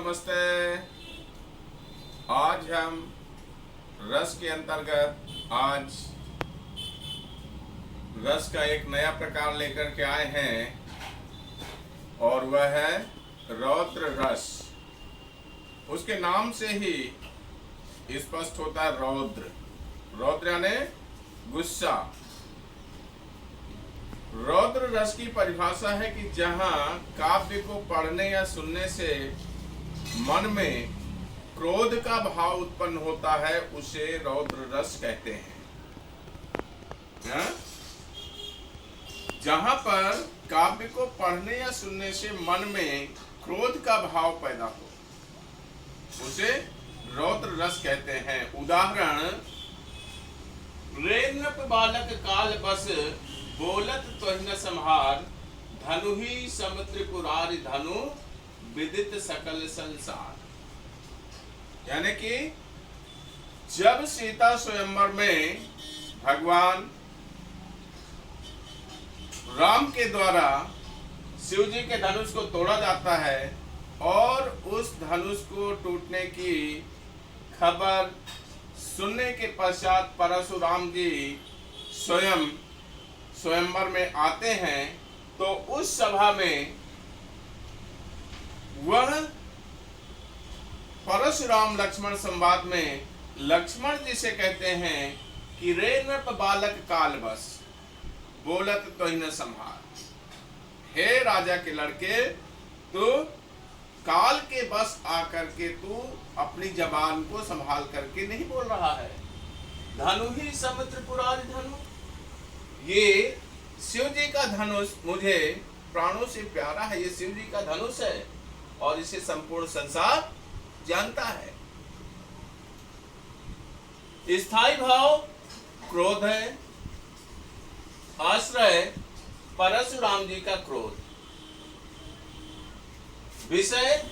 नमस्ते। आज हम रस के अंतर्गत आज रस का एक नया प्रकार लेकर के आए हैं और वह है रौद्र रस। उसके नाम से ही स्पष्ट होता है रौद्र। रौद्र यानी गुस्सा। रौद्र रस की परिभाषा है कि जहां काव्य को पढ़ने या सुनने से मन में क्रोध का भाव उत्पन्न होता है उसे रौद्र रस कहते हैं। जहां पर काव्य को पढ़ने या सुनने से मन में क्रोध का भाव पैदा हो उसे रौद्र रस कहते हैं। उदाहरण, रेनप बालक काल बस बोलत तोहि न संहार, धनु ही समुद्र पुरारी धनु विदित सकल संसार। यानी कि जब सीता स्वयंवर में भगवान राम के द्वारा शिव जी के धनुष को तोड़ा जाता है और उस धनुष को टूटने की खबर सुनने के पश्चात परशुराम जी स्वयंवर में आते हैं, तो उस सभा में वह परशुराम लक्ष्मण संवाद में लक्ष्मण जी से कहते हैं कि रे नृप बालक काल बस बोलत तोहि न संहार। हे राजा के लड़के, तू काल के बस आकर के तू अपनी जबान को संभाल करके नहीं बोल रहा है। धनु ही समुद्र पुरारी धनु, ये शिव जी का धनुष मुझे प्राणों से प्यारा है। ये शिव जी का धनुष है और इसे संपूर्ण संसार जानता है। स्थायी भाव क्रोध है। आश्रय परशुराम जी का क्रोध। विषय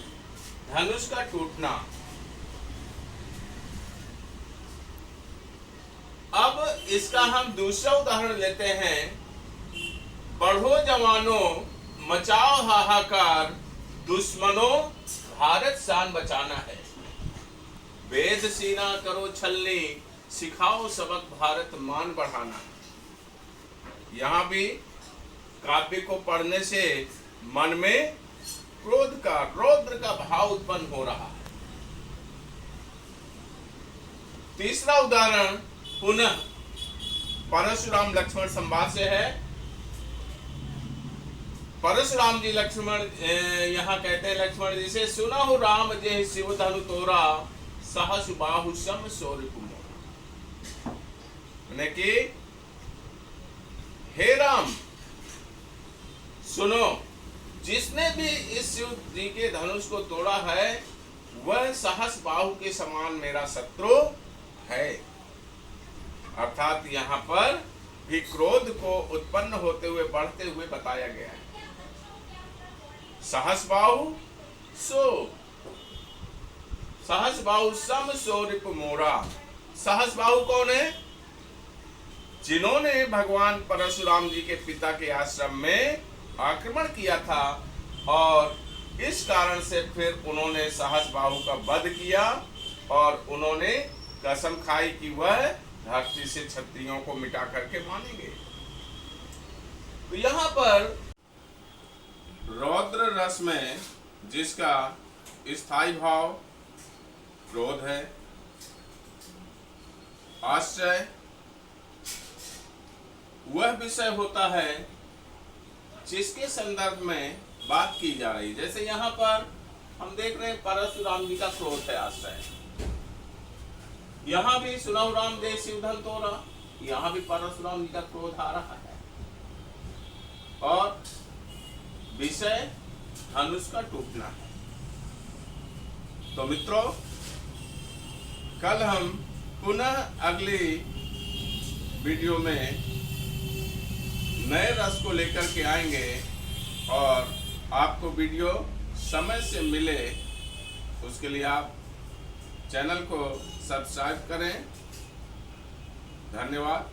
धनुष का टूटना। अब इसका हम दूसरा उदाहरण लेते हैं। बढ़ो जवानों मचाओ हाहाकार, दुश्मनों भारत शान बचाना है। वेद सीना करो छलनी, सिखाओ सबक भारत मान बढ़ाना। यहाँ भी काव्य को पढ़ने से मन में क्रोध का रौद्र का भाव उत्पन्न हो रहा है। तीसरा उदाहरण पुनः परशुराम लक्ष्मण संवाद से है। परशुराम जी लक्ष्मण यहाँ कहते हैं लक्ष्मण जी से, सुना हो राम जे शिव धनु तोरा, सहस बाहु सम शौर्य कुमोरा। यानी कि हे राम सुनो, जिसने भी इस शिव जी के धनुष को तोड़ा है वह सहस बाहु के समान मेरा शत्रु है। अर्थात यहाँ पर भी क्रोध को उत्पन्न होते हुए बढ़ते हुए बताया गया है। सहस बाहु सम शौर्य कुमोरा। सहस बाहु कौन है? जिन्होंने भगवान परशुराम जी के पिता के आश्रम में आक्रमण किया था और इस कारण से फिर उन्होंने सहस बाहु का वध किया और उन्होंने कसम खाई कि वह धरती से क्षत्रियों को मिटा करके मानेंगे। तो यहाँ पर रौद्र रस में जिसका स्थायी भाव क्रोध है, आश्रय वह विषय होता है जिसके संदर्भ में बात की जा रही है। जैसे यहाँ पर हम देख रहे हैं परशुराम जी का क्रोध है आश्रय। यहाँ भी सुनाऊ राम दे शिव धन तोरा, यहाँ भी परशुराम जी का क्रोध आ रहा है और विषय धनुष का टूटना है। तो मित्रों, कल हम पुनः अगली वीडियो में नए रस को लेकर के आएंगे और आपको वीडियो समय से मिले उसके लिए आप चैनल को सब्सक्राइब करें। धन्यवाद।